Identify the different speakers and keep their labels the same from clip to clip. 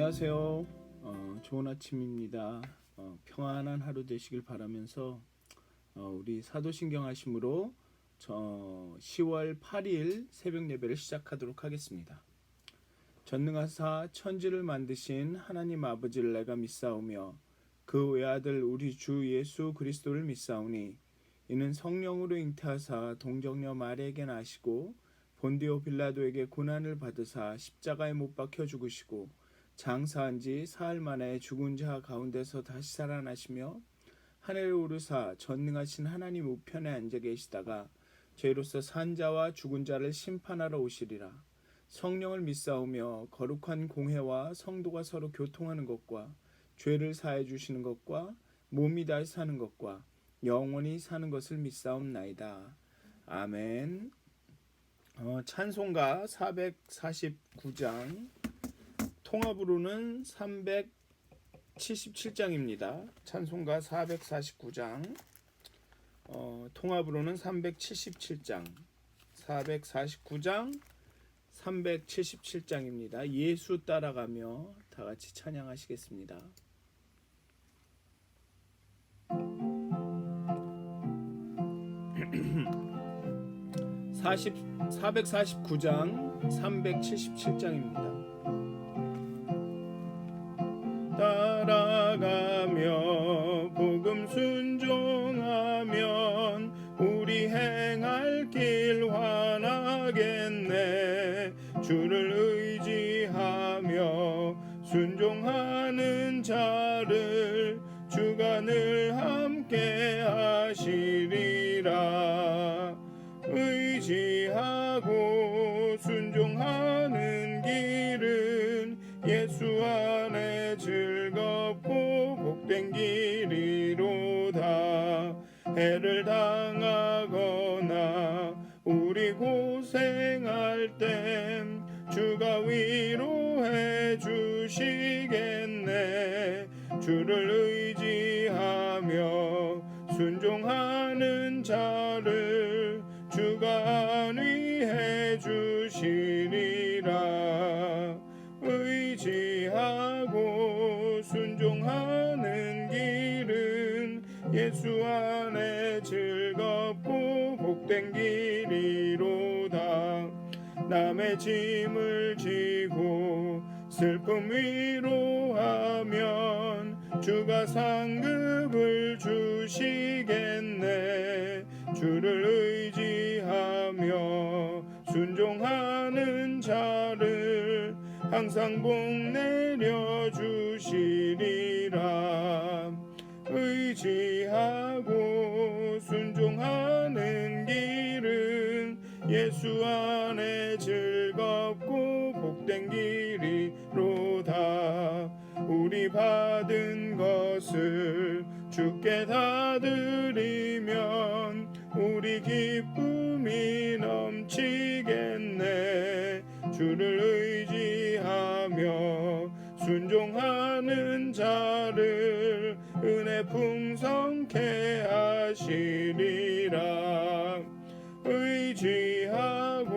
Speaker 1: 안녕하세요. 좋은 아침입니다. 평안한 하루 되시길 바라면서 우리 사도신경 하심으로 10월 8일 새벽 예배를 시작하도록 하겠습니다. 전능하사 천지를 만드신 하나님 아버지를 내가 믿사오며 그 외아들 우리 주 예수 그리스도를 믿사오니 이는 성령으로 잉태하사 동정녀 마리아에게 나시고 본디오 빌라도에게 고난을 받으사 십자가에 못 박혀 죽으시고 장사한 지 사흘 만에 죽은 자 가운데서 다시 살아나시며 하늘에 오르사 전능하신 하나님 우편에 앉아 계시다가 죄로서 산 자와 죽은 자를 심판하러 오시리라. 성령을 믿사오며 거룩한 공회와 성도가 서로 교통하는 것과 죄를 사해 주시는 것과 몸이 다시 사는 것과 영원히 사는 것을 믿사옵나이다. 아멘. 찬송가 449장 통합으로는 377장입니다. 찬송가 449장 통합으로는 377장 449장 377장입니다. 예수 따라가며 다같이 찬양하시겠습니다. 449장 377장입니다. 따라가며 복음 순종하면 우리 행할 길 환하겠네. 주를 의지하며 순종하는 자를 주가 늘 함께 하시리라. 의지하고 순종하는 길은 예수 안에 즐겁고 복된 길이로다. 해를 당하거나 우리 고생할 땐 주가 위로해 주시겠네. 주를 의지하며 순종하는 자를 주가 안위해 주시리라. 의지하고 순종하는 길은 예수 안에 즐겁고 복된 길이로다. 남의 짐을 지고 슬픔 위로하면 주가 상급을 주시겠네. 주를 의지하며 순종하는 자를 항상 복 내려 주시리라. 의지하고 순종하는 길은 예수 안에 즐겁고 복된 길이로다. 우리 받은 것을 주께 다 드리면 우리 기쁨이 넘치겠네. 주를 의지하며 순종하는 자를 은혜 풍성케 하시리라. 의지하고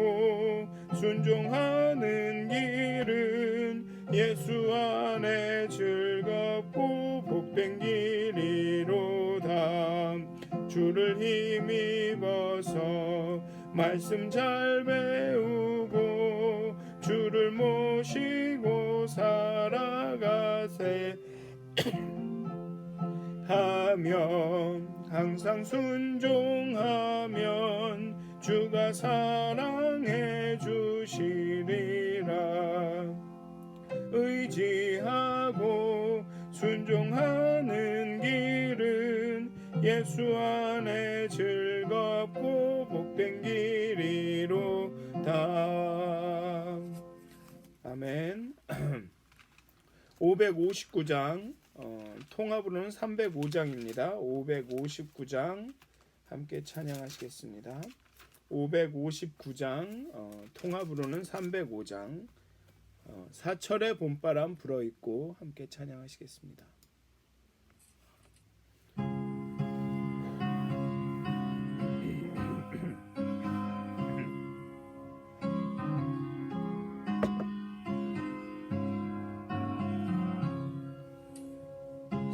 Speaker 1: 순종하는 길은 예수 안에 즐겁고 복된 길이로다. 주를 힘입어서 말씀 잘 배우고 주를 모시고 살아가세 하면 항상 순종하면 주가 사랑해 주시리라. 의지하고 순종하는 길은 예수 안에 즐겁고 복된 길이로다. 아멘. 559장 통합으로는 305장입니다. 559장 함께 찬양하시겠습니다. 559장 통합으로는 305장 사철의 봄바람 불어있고 함께 찬양하시겠습니다.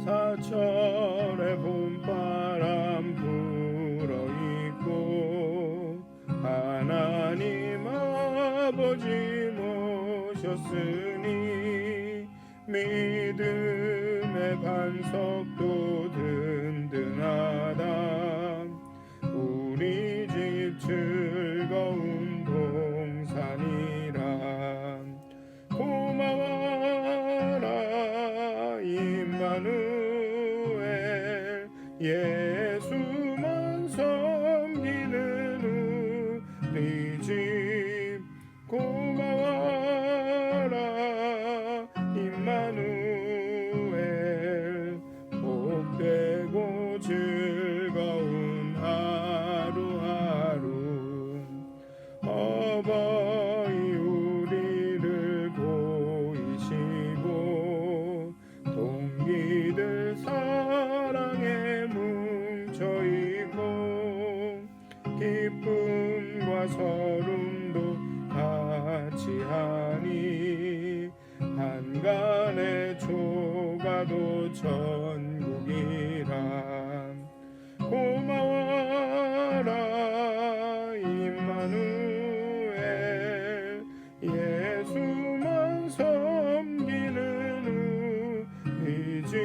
Speaker 1: 사철의 봄바람 불어있고 하나님 아버지 모셨으니 믿음의 반석도 든든하다. 우리 집 즐거운 동산이라. 고마워라 임마누엘, 예수만 섬기는 우리 집. 고마워라 임마누엘, 복되고 즐거운 하루하루. 어버이 우리를 보이시고 동기들 사랑에 뭉쳐있고 기쁨과 서름도 같이 하니 한간의 초가도 천국이라. 고마워라 임마누엘, 예수만 섬기는 우리 집.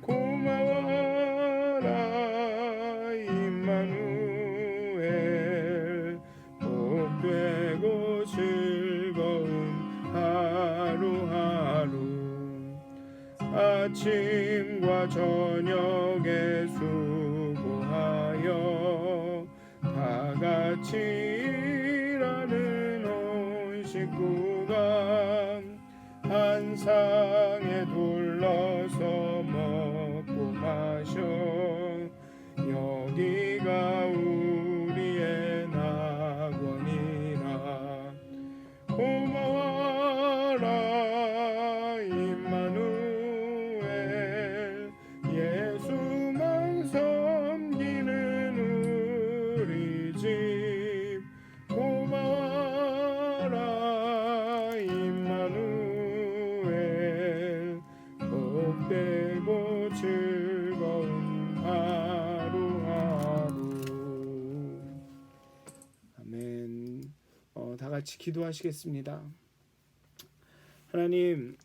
Speaker 1: 고마워라 임마누엘, 복되고 즐거운 하루하루. 아침과 저녁에 수고하여 다같이 일하는 온 식구가 한 상에 둘러서 먹고 마셔. 여기가 우리의 낙원이라. 고마워라 임마누엘, 예수만 섬기는 우리 집. 고마워라 임마누엘, 복되고 즐거운 하루하루. 아멘. 다 같이 기도하시겠습니다. 하나님,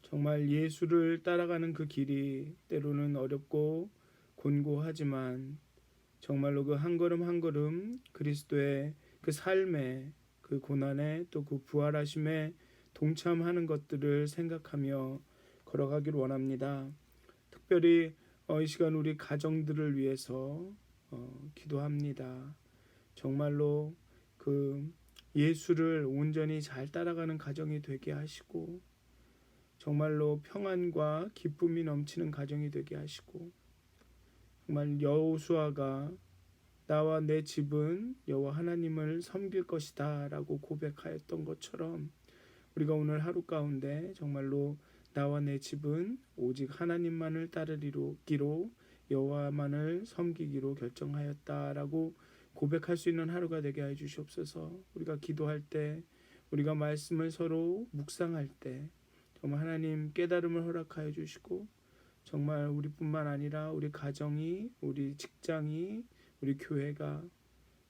Speaker 1: 정말 예수를 따라가는 그 길이 때로는 어렵고 곤고하지만 정말로 그 한 걸음 한 걸음 그리스도의 그 삶에, 그 고난에, 또 그 부활하심에 동참하는 것들을 생각하며 걸어가길 원합니다. 특별히 이 시간 우리 가정들을 위해서 기도합니다. 정말로 그 예수를 온전히 잘 따라가는 가정이 되게 하시고 정말로 평안과 기쁨이 넘치는 가정이 되게 하시고, 정말 여호수아가 나와 내 집은 여호와 하나님을 섬길 것이다 라고 고백하였던 것처럼 우리가 오늘 하루 가운데 정말로 나와 내 집은 오직 하나님만을 따르기로 여호와만을 섬기기로 결정하였다라고 고백할 수 있는 하루가 되게 해 주시옵소서. 우리가 기도할 때, 우리가 말씀을 서로 묵상할 때 정말 하나님 깨달음을 허락하여 주시고, 정말 우리뿐만 아니라 우리 가정이, 우리 직장이, 우리 교회가,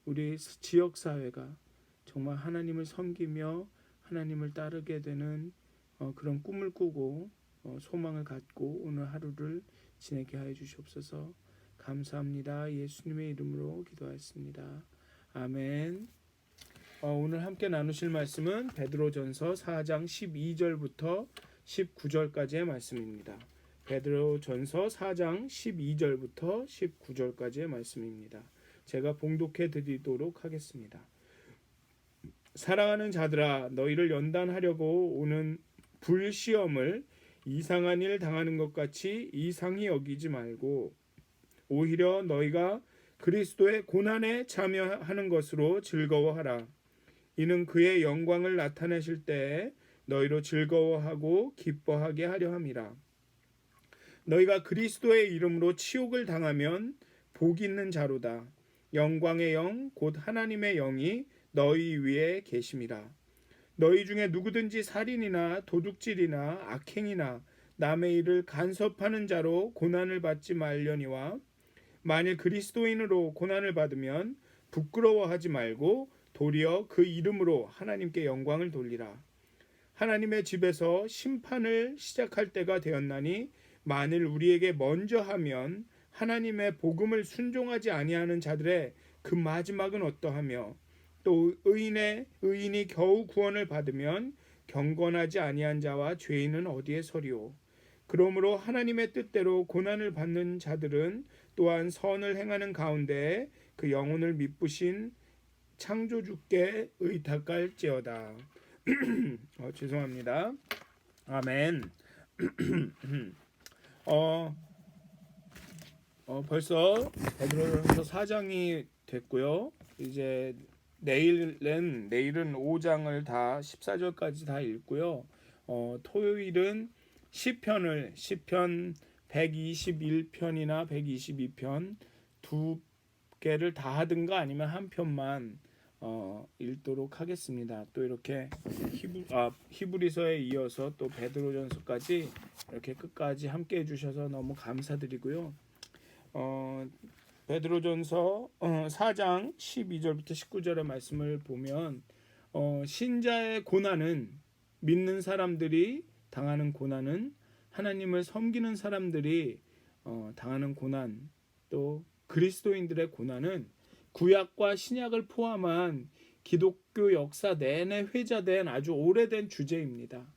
Speaker 1: 우리 지역사회가 정말 하나님을 섬기며 하나님을 따르게 되는 그런 꿈을 꾸고 소망을 갖고 오늘 하루를 지내게 하여 주시옵소서. 감사합니다. 예수님의 이름으로 기도하였습니다. 아멘. 오늘 함께 나누실 말씀은 베드로전서 4장 12절부터 19절까지의 말씀입니다. 베드로전서 4장 12절부터 19절까지의 말씀입니다. 제가 봉독해 드리도록 하겠습니다. 사랑하는 자들아, 너희를 연단하려고 오는 불시험을 이상한 일 당하는 것 같이 이상히 여기지 말고 오히려 너희가 그리스도의 고난에 참여하는 것으로 즐거워하라. 이는 그의 영광을 나타내실 때에 너희로 즐거워하고 기뻐하게 하려 함이라. 너희가 그리스도의 이름으로 치욕을 당하면 복 있는 자로다. 영광의 영 곧 하나님의 영이 너희 위에 계심이라. 너희 중에 누구든지 살인이나 도둑질이나 악행이나 남의 일을 간섭하는 자로 고난을 받지 말려니와 만일 그리스도인으로 고난을 받으면 부끄러워하지 말고 도리어 그 이름으로 하나님께 영광을 돌리라. 하나님의 집에서 심판을 시작할 때가 되었나니 만일 우리에게 먼저 하면 하나님의 복음을 순종하지 아니하는 자들의 그 마지막은 어떠하며 또 의인이 겨우 구원을 받으면 경건하지 아니한 자와 죄인은 어디에 서리오. 그러므로 하나님의 뜻대로 고난을 받는 자들은 또한 선을 행하는 가운데 그 영혼을 미쁘신 창조주께 의탁할지어다. 죄송합니다. 아멘. 벌써 베드로전서 4장이 됐고요. 이제 내일은 5장을 다 14절까지 다 읽고요. 토요일은 시편 121편이나 122편 두 개를 다 하든가 아니면 한 편만 읽도록 하겠습니다. 또 이렇게 히브리서에 이어서 또 베드로전서까지 이렇게 끝까지 함께 해주셔서 너무 감사드리고요. 베드로전서 4장 12절부터 19절의 말씀을 보면 신자의 고난은 믿는 사람들이 당하는 고난은 하나님을 섬기는 사람들이 당하는 고난 또 그리스도인들의 고난은 구약과 신약을 포함한 기독교 역사 내내 회자된 아주 오래된 주제입니다.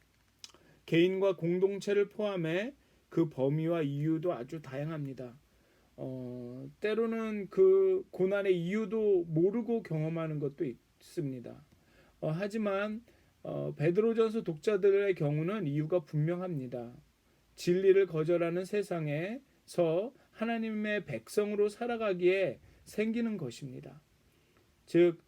Speaker 1: 개인과 공동체를 포함해 그 범위와 이유도 아주 다양합니다. 때로는 그 고난의 이유도 모르고 경험하는 것도 있습니다. 하지만 베드로전서 독자들의 경우는 이유가 분명합니다. 진리를 거절하는 세상에서 하나님의 백성으로 살아가기에 생기는 것입니다. 즉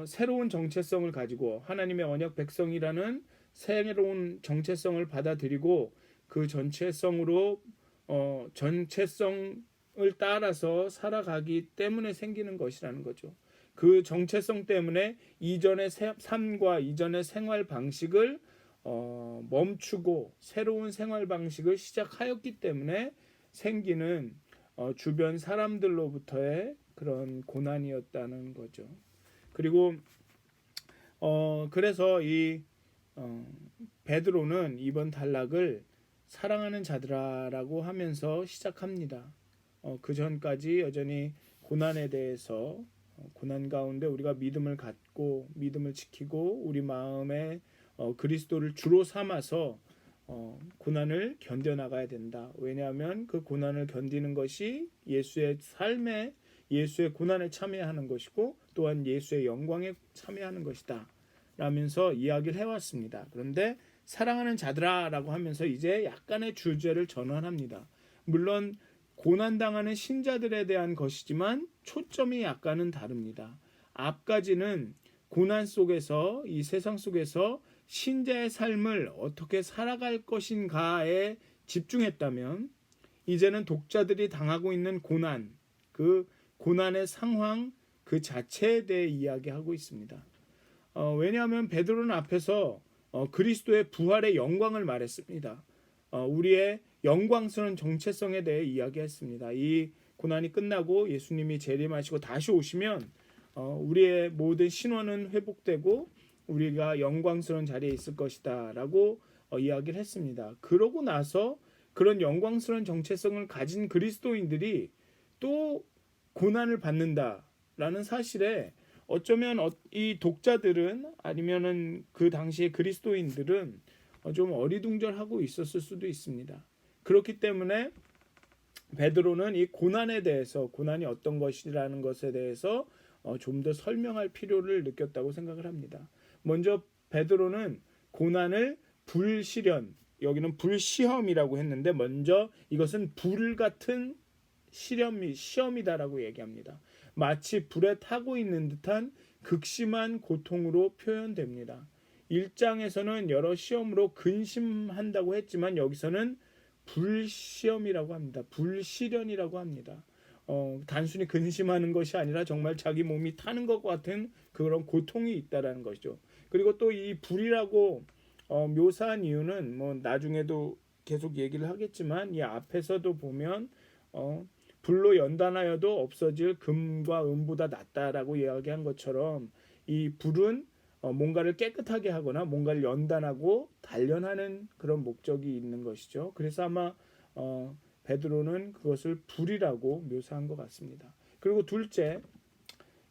Speaker 1: 새로운 정체성을 가지고 하나님의 언약 백성이라는 새로운 정체성을 받아들이고 그 전체성으로 전체성을 따라서 살아가기 때문에 생기는 것이라는 거죠. 그 정체성 때문에 이전의 삶과 이전의 생활 방식을 멈추고 새로운 생활 방식을 시작하였기 때문에 생기는 주변 사람들로부터의 그런 고난이었다는 거죠. 그리고 그래서 이 베드로는 이번 단락을 사랑하는 자들아라고 하면서 시작합니다. 그 전까지 여전히 고난에 대해서 고난 가운데 우리가 믿음을 갖고 믿음을 지키고 우리 마음에 그리스도를 주로 삼아서 고난을 견뎌나가야 된다. 왜냐하면 그 고난을 견디는 것이 예수의 삶에 예수의 고난에 참여하는 것이고 또한 예수의 영광에 참여하는 것이다 라면서 이야기를 해왔습니다. 그런데 사랑하는 자들아 라고 하면서 이제 약간의 주제를 전환합니다. 물론 고난당하는 신자들에 대한 것이지만 초점이 약간은 다릅니다. 앞까지는 고난 속에서 이 세상 속에서 신자의 삶을 어떻게 살아갈 것인가에 집중했다면 이제는 독자들이 당하고 있는 고난, 그 고난의 상황 그 자체에 대해 이야기하고 있습니다. 왜냐하면 베드로는 앞에서 그리스도의 부활의 영광을 말했습니다. 우리의 영광스러운 정체성에 대해 이야기했습니다. 이 고난이 끝나고 예수님이 재림하시고 다시 오시면 우리의 모든 신원은 회복되고 우리가 영광스러운 자리에 있을 것이다 라고 이야기를 했습니다. 그러고 나서 그런 영광스러운 정체성을 가진 그리스도인들이 또 고난을 받는다라는 사실에 어쩌면 이 독자들은 아니면은 그 당시의 그리스도인들은 좀 어리둥절하고 있었을 수도 있습니다. 그렇기 때문에 베드로는 이 고난에 대해서 고난이 어떤 것이라는 것에 대해서 좀 더 설명할 필요를 느꼈다고 생각을 합니다. 먼저 베드로는 고난을 불시련, 여기는 불시험이라고 했는데 먼저 이것은 불 같은 시험이다라고 얘기합니다. 마치 불에 타고 있는 듯한 극심한 고통으로 표현됩니다. 1장에서는 여러 시험으로 근심한다고 했지만 여기서는 불시험이라고 합니다. 불시련이라고 합니다. 단순히 근심하는 것이 아니라 정말 자기 몸이 타는 것 같은 그런 고통이 있다라는 것이죠. 그리고 또 이 불이라고 묘사한 이유는 뭐 나중에도 계속 얘기를 하겠지만 이 앞에서도 보면 불로 연단하여도 없어질 금과 은보다 낫다라고 이야기한 것처럼 이 불은 뭔가를 깨끗하게 하거나 뭔가를 연단하고 단련하는 그런 목적이 있는 것이죠. 그래서 아마 베드로는 그것을 불이라고 묘사한 것 같습니다. 그리고 둘째,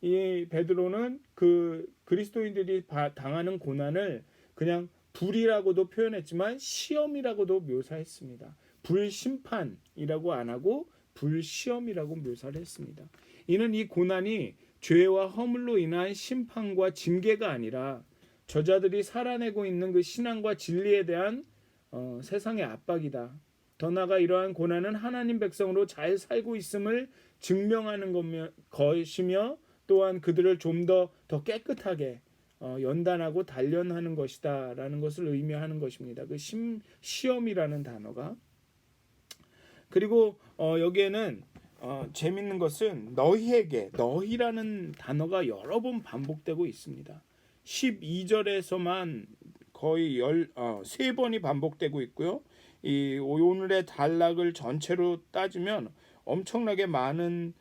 Speaker 1: 이 베드로는 그 그리스도인들이 당하는 고난을 그냥 불이라고도 표현했지만 시험이라고도 묘사했습니다. 불심판이라고 안 하고 불시험이라고 묘사를 했습니다. 이는 이 고난이 죄와 허물로 인한 심판과 징계가 아니라 저자들이 살아내고 있는 그 신앙과 진리에 대한 세상의 압박이다. 더 나아가 이러한 고난은 하나님 백성으로 잘 살고 있음을 증명하는 것이며 또한 그들을 좀 더 깨끗하게 연단하고 단련하는 것이다라는 것을 의미하는 것입니다. 그 시험이라는 단어가. 그리고 여기에는 재밌는 것은 너희라는 단어가 여러 번 반복되고 있습니다. 12절에서만 거의 3번이 반복되고 있고요. 이 오늘의 단락을 전체로 따지면 엄청나게 많은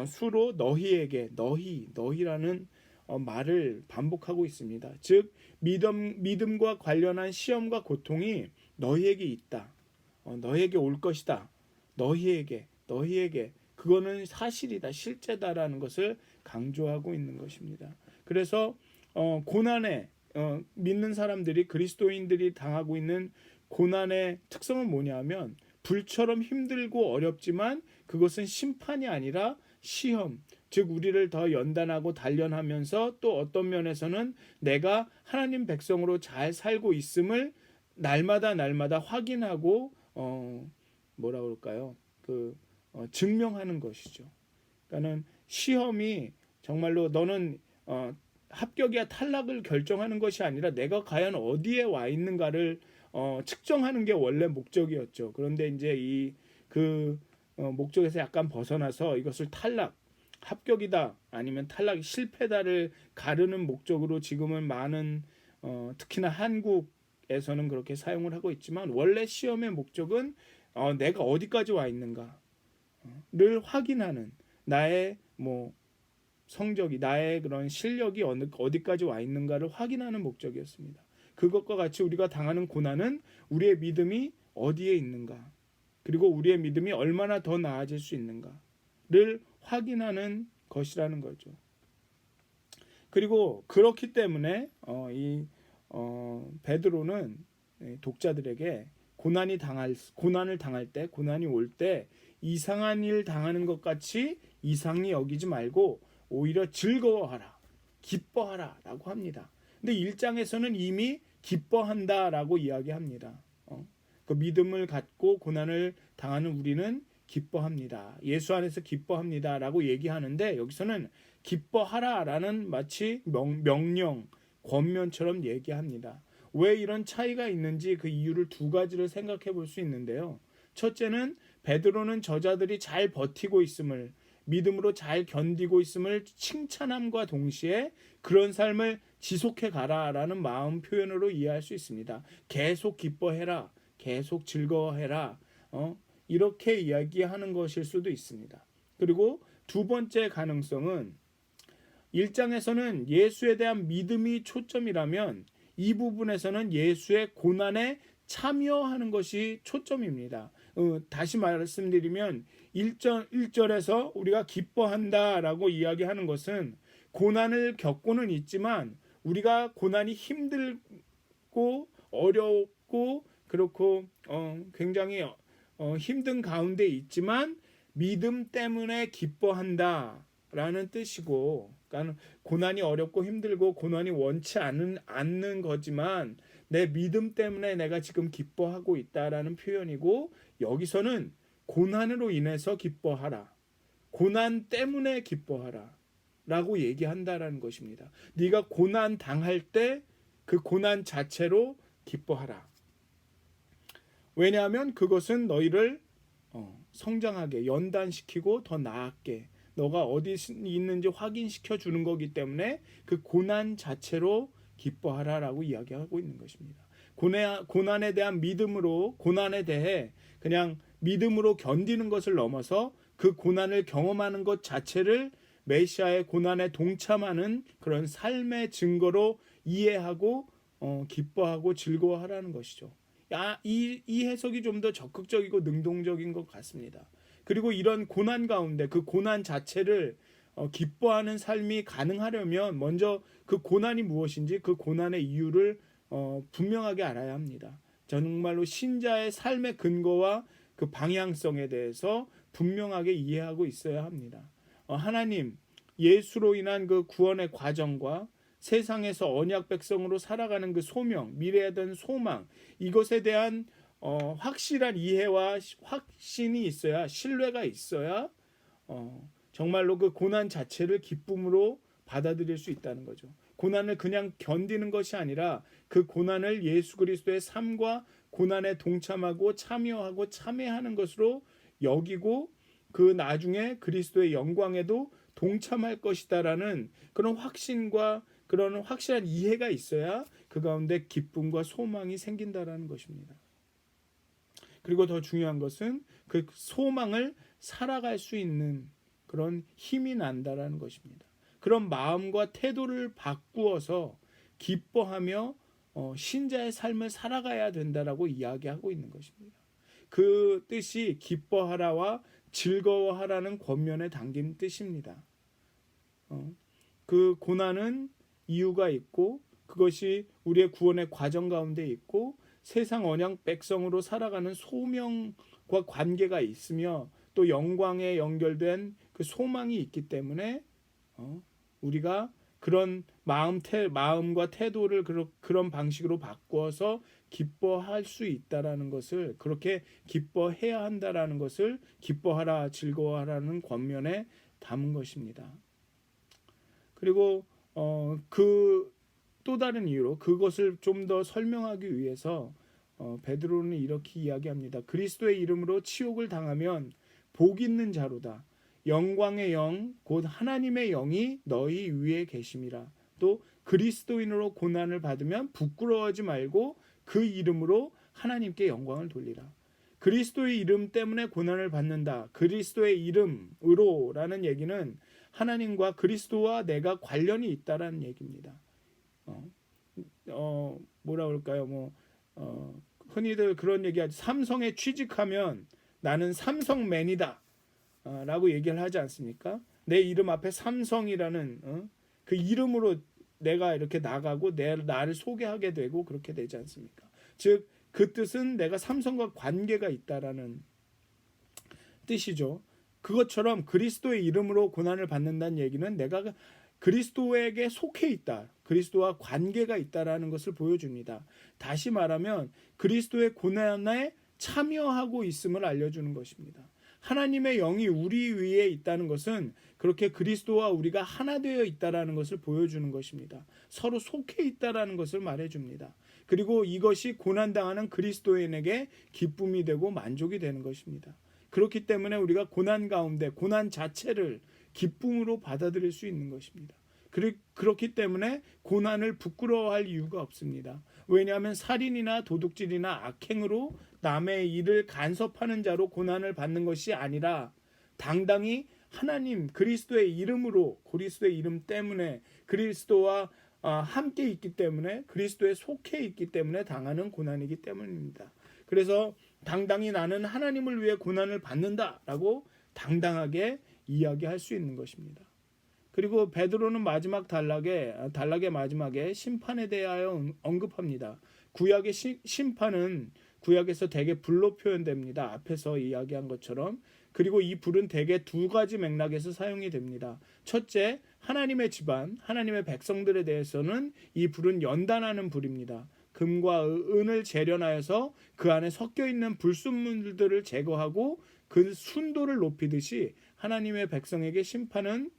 Speaker 1: 수로 너희라는 말을 반복하고 있습니다. 즉 믿음과 관련한 시험과 고통이 너희에게 있다. 너희에게 올 것이다. 너희에게 그거는 사실이다. 실제다라는 것을 강조하고 있는 것입니다. 그래서 고난에 믿는 사람들이 그리스도인들이 당하고 있는 고난의 특성은 뭐냐면 불처럼 힘들고 어렵지만 그것은 심판이 아니라 시험, 즉 우리를 더 연단하고 단련하면서 또 어떤 면에서는 내가 하나님 백성으로 잘 살고 있음을 날마다 확인하고 뭐라 그럴까요? 증명하는 것이죠. 그러니까는 시험이 정말로 너는 합격이야 탈락을 결정하는 것이 아니라 내가 과연 어디에 와 있는가를 측정하는 게 원래 목적이었죠. 그런데 이제 목적에서 약간 벗어나서 이것을 합격이다 아니면 탈락 실패다를 가르는 목적으로 지금은 많은 특히나 한국에서는 그렇게 사용을 하고 있지만 원래 시험의 목적은 내가 어디까지 와 있는가를 확인하는 나의 성적이 나의 그런 실력이 어디까지 와 있는가를 확인하는 목적이었습니다. 그것과 같이 우리가 당하는 고난은 우리의 믿음이 어디에 있는가 그리고 우리의 믿음이 얼마나 더 나아질 수 있는가를 확인하는 것이라는 거죠. 그리고 그렇기 때문에 베드로는 독자들에게 고난을 당할 때 고난이 올 때 이상한 일 당하는 것 같이 이상히 여기지 말고 오히려 즐거워하라, 기뻐하라라고 합니다. 근데 1장에서는 이미 기뻐한다라고 이야기합니다. 그 믿음을 갖고 고난을 당하는 우리는 기뻐합니다. 예수 안에서 기뻐합니다라고 얘기하는데 여기서는 기뻐하라라는 마치 명령, 권면처럼 얘기합니다. 왜 이런 차이가 있는지 그 이유를 두 가지를 생각해 볼 수 있는데요. 첫째는 베드로는 저자들이 잘 버티고 있음을 믿음으로 잘 견디고 있음을 칭찬함과 동시에 그런 삶을 지속해 가라라는 마음 표현으로 이해할 수 있습니다. 계속 기뻐해라, 계속 즐거워해라, 이렇게 이야기하는 것일 수도 있습니다. 그리고 두 번째 가능성은 1장에서는 예수에 대한 믿음이 초점이라면 이 부분에서는 예수의 고난에 참여하는 것이 초점입니다. 다시 말씀드리면 1절에서 우리가 기뻐한다라고 이야기하는 것은 고난을 겪고는 있지만 우리가 고난이 힘들고 어렵고 그렇고 굉장히 힘든 가운데 있지만 믿음 때문에 기뻐한다라는 뜻이고, 그러니까 고난이 어렵고 힘들고 고난이 원치 않는 거지만 내 믿음 때문에 내가 지금 기뻐하고 있다라는 표현이고, 여기서는 고난으로 인해서 기뻐하라, 고난 때문에 기뻐하라 라고 얘기한다라는 것입니다. 네가 고난 당할 때 그 고난 자체로 기뻐하라. 왜냐하면 그것은 너희를 성장하게 연단시키고 더 나았게 너가 어디 있는지 확인시켜 주는 거기 때문에 그 고난 자체로 기뻐하라라고 이야기하고 있는 것입니다. 고난에 대한 믿음으로, 고난에 대해 그냥 믿음으로 견디는 것을 넘어서 그 고난을 경험하는 것 자체를 메시아의 고난에 동참하는 그런 삶의 증거로 이해하고 기뻐하고 즐거워하라는 것이죠. 이 해석이 좀 더 적극적이고 능동적인 것 같습니다. 그리고 이런 고난 가운데 그 고난 자체를 기뻐하는 삶이 가능하려면 먼저 그 고난이 무엇인지 그 고난의 이유를 분명하게 알아야 합니다. 정말로 신자의 삶의 근거와 그 방향성에 대해서 분명하게 이해하고 있어야 합니다. 하나님, 예수로 인한 그 구원의 과정과 세상에서 언약 백성으로 살아가는 그 소명, 미래에 대한 소망, 이것에 대한 확실한 이해와 확신이 있어야, 신뢰가 있어야 정말로 그 고난 자체를 기쁨으로 받아들일 수 있다는 거죠. 고난을 그냥 견디는 것이 아니라 그 고난을 예수 그리스도의 삶과 고난에 동참하고 참여하고 참여하는 것으로 여기고 그 나중에 그리스도의 영광에도 동참할 것이다라는 그런 확신과 그런 확실한 이해가 있어야 그 가운데 기쁨과 소망이 생긴다라는 것입니다. 그리고 더 중요한 것은 그 소망을 살아갈 수 있는 그런 힘이 난다라는 것입니다. 그런 마음과 태도를 바꾸어서 기뻐하며 신자의 삶을 살아가야 된다라고 이야기하고 있는 것입니다. 그 뜻이 기뻐하라와 즐거워하라는 권면에 담긴 뜻입니다. 그 고난은 이유가 있고 그것이 우리의 구원의 과정 가운데 있고 세상 언약 백성으로 살아가는 소명과 관계가 있으며 또 영광에 연결된 그 소망이 있기 때문에 우리가 그런 마음과 태도를 그런 방식으로 바꾸어서 기뻐할 수 있다라는 것을, 그렇게 기뻐해야 한다라는 것을 기뻐하라 즐거워하라는 권면에 담은 것입니다. 그리고 그 또 다른 이유로 그것을 좀 더 설명하기 위해서 베드로는 이렇게 이야기합니다. 그리스도의 이름으로 치욕을 당하면 복 있는 자로다. 영광의 영 곧 하나님의 영이 너희 위에 계심이라. 또 그리스도인으로 고난을 받으면 부끄러워하지 말고 그 이름으로 하나님께 영광을 돌리라. 그리스도의 이름 때문에 고난을 받는다. 그리스도의 이름으로라는 얘기는 하나님과 그리스도와 내가 관련이 있다라는 얘기입니다. 뭐라 그럴까요? 흔히들 그런 얘기하죠. 삼성에 취직하면 나는 삼성맨이다 라고 얘기를 하지 않습니까? 내 이름 앞에 삼성이라는 그 이름으로 내가 이렇게 나가고 나를 소개하게 되고 그렇게 되지 않습니까? 즉 그 뜻은 내가 삼성과 관계가 있다라는 뜻이죠. 그것처럼 그리스도의 이름으로 고난을 받는다는 얘기는 내가 그리스도에게 속해 있다. 그리스도와 관계가 있다라는 것을 보여줍니다. 다시 말하면 그리스도의 고난에 참여하고 있음을 알려주는 것입니다. 하나님의 영이 우리 위에 있다는 것은 그렇게 그리스도와 우리가 하나 되어 있다라는 것을 보여주는 것입니다. 서로 속해 있다라는 것을 말해줍니다. 그리고 이것이 고난당하는 그리스도인에게 기쁨이 되고 만족이 되는 것입니다. 그렇기 때문에 우리가 고난 가운데 고난 자체를 기쁨으로 받아들일 수 있는 것입니다. 그렇기 때문에 고난을 부끄러워할 이유가 없습니다. 왜냐하면 살인이나 도둑질이나 악행으로 남의 일을 간섭하는 자로 고난을 받는 것이 아니라 당당히 하나님 그리스도의 이름으로, 그리스도의 이름 때문에, 그리스도와 함께 있기 때문에, 그리스도에 속해 있기 때문에 당하는 고난이기 때문입니다. 그래서 당당히 나는 하나님을 위해 고난을 받는다라고 당당하게 이야기할 수 있는 것입니다. 그리고 베드로는 마지막 단락의 마지막에 심판에 대하여 언급합니다. 구약의 심판은 구약에서 대개 불로 표현됩니다. 앞에서 이야기한 것처럼. 그리고 이 불은 대개 두 가지 맥락에서 사용이 됩니다. 첫째, 하나님의 집안, 하나님의 백성들에 대해서는 이 불은 연단하는 불입니다. 금과 은을 재련하여서 그 안에 섞여 있는 불순물들을 제거하고 그 순도를 높이듯이 하나님의 백성에게 심판은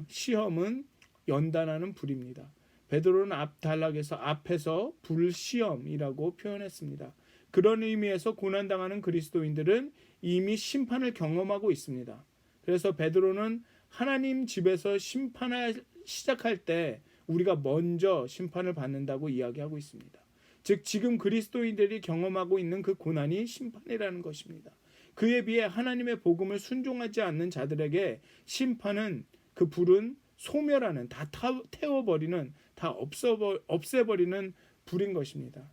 Speaker 1: 시험은 연단하는 불입니다. 베드로는 앞 단락에서 앞에서 불시험이라고 표현했습니다. 그런 의미에서 고난당하는 그리스도인들은 이미 심판을 경험하고 있습니다. 그래서 베드로는 하나님 집에서 심판을 시작할 때 우리가 먼저 심판을 받는다고 이야기하고 있습니다. 즉 지금 그리스도인들이 경험하고 있는 그 고난이 심판이라는 것입니다. 그에 비해 하나님의 복음을 순종하지 않는 자들에게 심판은, 그 불은 소멸하는, 다 태워버리는, 다 없애버리는 불인 것입니다.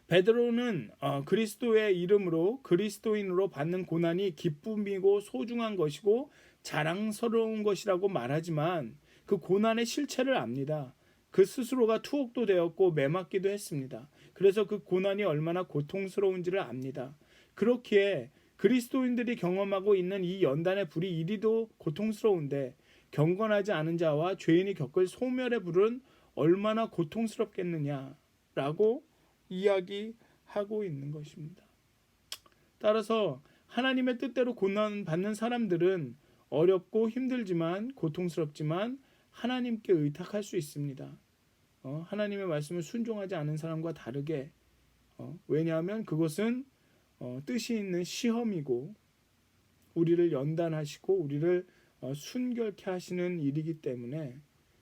Speaker 1: 베드로는 그리스도의 이름으로 그리스도인으로 받는 고난이 기쁨이고 소중한 것이고 자랑스러운 것이라고 말하지만 그 고난의 실체를 압니다. 그 스스로가 투옥도 되었고 매맞기도 했습니다. 그래서 그 고난이 얼마나 고통스러운지를 압니다. 그렇기에 그리스도인들이 경험하고 있는 이 연단의 불이 이리도 고통스러운데 경건하지 않은 자와 죄인이 겪을 소멸의 불은 얼마나 고통스럽겠느냐라고 이야기하고 있는 것입니다. 따라서 하나님의 뜻대로 고난받는 사람들은 어렵고 힘들지만 고통스럽지만 하나님께 의탁할 수 있습니다. 하나님의 말씀을 순종하지 않은 사람과 다르게, 왜냐하면 그것은 뜻이 있는 시험이고 우리를 연단하시고 우리를 순결케 하시는 일이기 때문에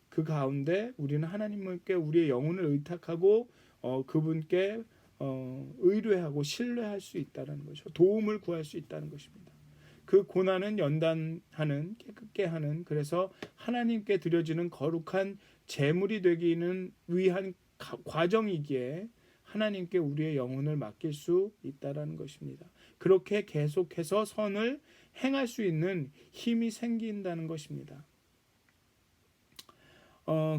Speaker 1: 그 가운데 우리는 하나님께 우리의 영혼을 의탁하고 그분께 의뢰하고 신뢰할 수 있다는 것이죠. 도움을 구할 수 있다는 것입니다. 그 고난은 연단하는, 깨끗게 하는, 그래서 하나님께 드려지는 거룩한 제물이 되기는 위한 과정이기에 하나님께 우리의 영혼을 맡길 수 있다는 것입니다. 그렇게 계속해서 선을 행할 수 있는 힘이 생긴다는 것입니다.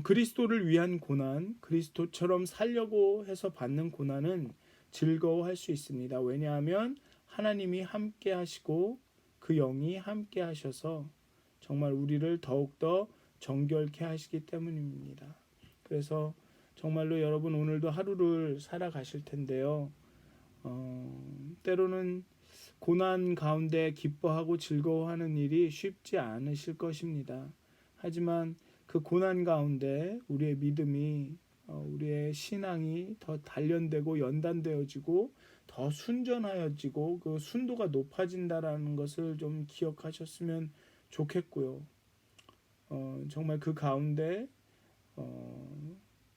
Speaker 1: 그리스도를 위한 고난, 그리스도처럼 살려고 해서 받는 고난은 즐거워할 수 있습니다. 왜냐하면 하나님이 함께 하시고 그 영이 함께 하셔서 정말 우리를 더욱더 정결케 하시기 때문입니다. 그래서 정말로 여러분 오늘도 하루를 살아가실 텐데요. 때로는 고난 가운데 기뻐하고 즐거워하는 일이 쉽지 않으실 것입니다. 하지만 그 고난 가운데 우리의 믿음이, 우리의 신앙이 더 단련되고 연단되어지고 더 순전하여지고 그 순도가 높아진다라는 것을 좀 기억하셨으면 좋겠고요. 정말 그 가운데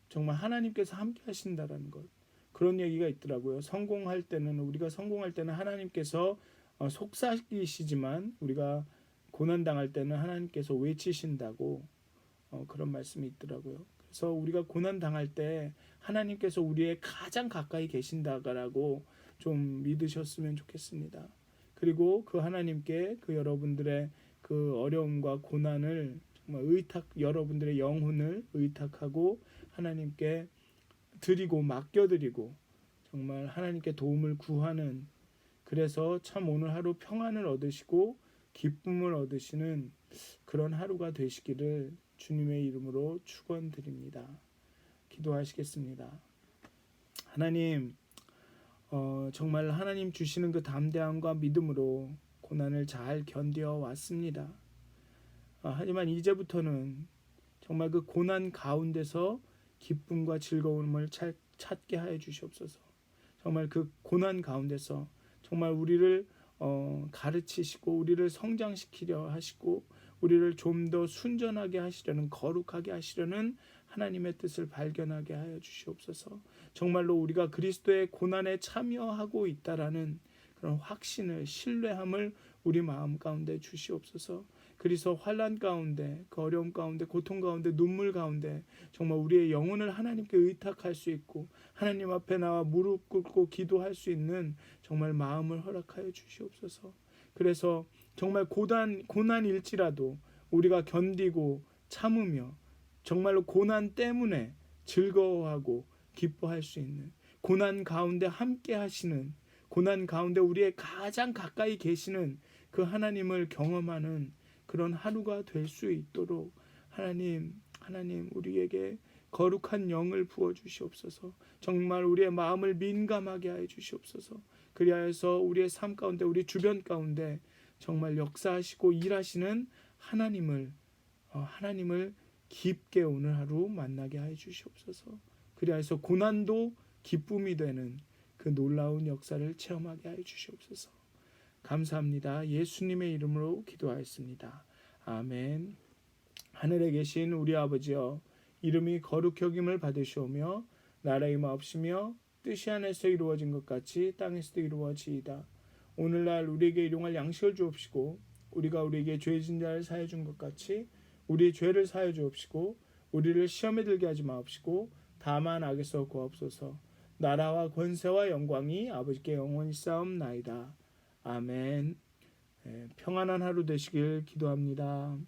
Speaker 1: 정말 하나님께서 함께 하신다라는 것, 그런 얘기가 있더라고요. 우리가 성공할 때는 하나님께서 속삭이시지만 우리가 고난 당할 때는 하나님께서 외치신다고 그런 말씀이 있더라고요. 그래서 우리가 고난 당할 때 하나님께서 우리의 가장 가까이 계신다라고 좀 믿으셨으면 좋겠습니다. 그리고 그 하나님께 그 여러분들의 그 어려움과 고난을 정말 여러분들의 영혼을 의탁하고 하나님께 드리고 맡겨드리고 정말 하나님께 도움을 구하는, 그래서 참 오늘 하루 평안을 얻으시고 기쁨을 얻으시는 그런 하루가 되시기를 주님의 이름으로 축원드립니다. 기도하시겠습니다. 하나님, 정말 하나님 주시는 그 담대함과 믿음으로 고난을 잘 견뎌 왔습니다. 하지만 이제부터는 정말 그 고난 가운데서 기쁨과 즐거움을 찾게 하여 주시옵소서. 정말 그 고난 가운데서 정말 우리를 가르치시고 우리를 성장시키려 하시고 우리를 좀 더 순전하게 하시려는, 거룩하게 하시려는 하나님의 뜻을 발견하게 하여 주시옵소서. 정말로 우리가 그리스도의 고난에 참여하고 있다라는 그런 확신을, 신뢰함을 우리 마음 가운데 주시옵소서. 그래서 환난 가운데, 그 어려움 가운데, 고통 가운데, 눈물 가운데 정말 우리의 영혼을 하나님께 의탁할 수 있고 하나님 앞에 나와 무릎 꿇고 기도할 수 있는 정말 마음을 허락하여 주시옵소서. 그래서 정말 고난일지라도 우리가 견디고 참으며 정말로 고난 때문에 즐거워하고 기뻐할 수 있는, 고난 가운데 함께 하시는, 고난 가운데 우리의 가장 가까이 계시는 그 하나님을 경험하는 그런 하루가 될 수 있도록 하나님 우리에게 거룩한 영을 부어 주시옵소서. 정말 우리의 마음을 민감하게 하여 주시옵소서. 그리하여서 우리의 삶 가운데, 우리 주변 가운데 정말 역사하시고 일하시는 하나님을 깊게 오늘 하루 만나게 하여 주시옵소서. 그리하여서 고난도 기쁨이 되는 그 놀라운 역사를 체험하게 하여 주시옵소서. 감사합니다. 예수님의 이름으로 기도하였습니다. 아멘. 하늘에 계신 우리 아버지여, 이름이 거룩히 여김을 받으시오며 나라의 마옵시며 뜻이 하늘에서 이루어진 것 같이 땅에서도 이루어지이다. 오늘날 우리에게 일용할 양식을 주옵시고 우리가 우리에게 죄진 자를 사하여 준 것 같이 우리의 죄를 사하여 주옵시고 우리를 시험에 들게 하지 마옵시고 다만 악에서 구하옵소서. 나라와 권세와 영광이 아버지께 영원히 싸움나이다. 아멘. 평안한 하루 되시길 기도합니다.